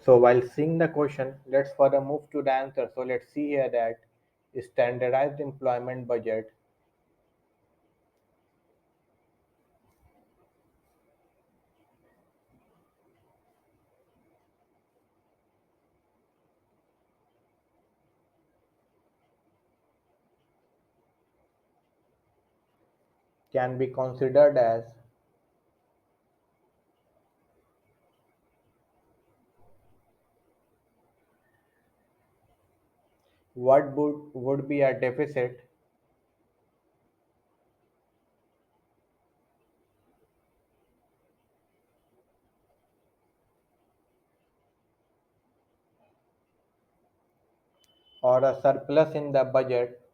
So while seeing the question, let's further move to the answer. So let's see here that standardized employment budget can be considered as what would be a deficit or a surplus in the budget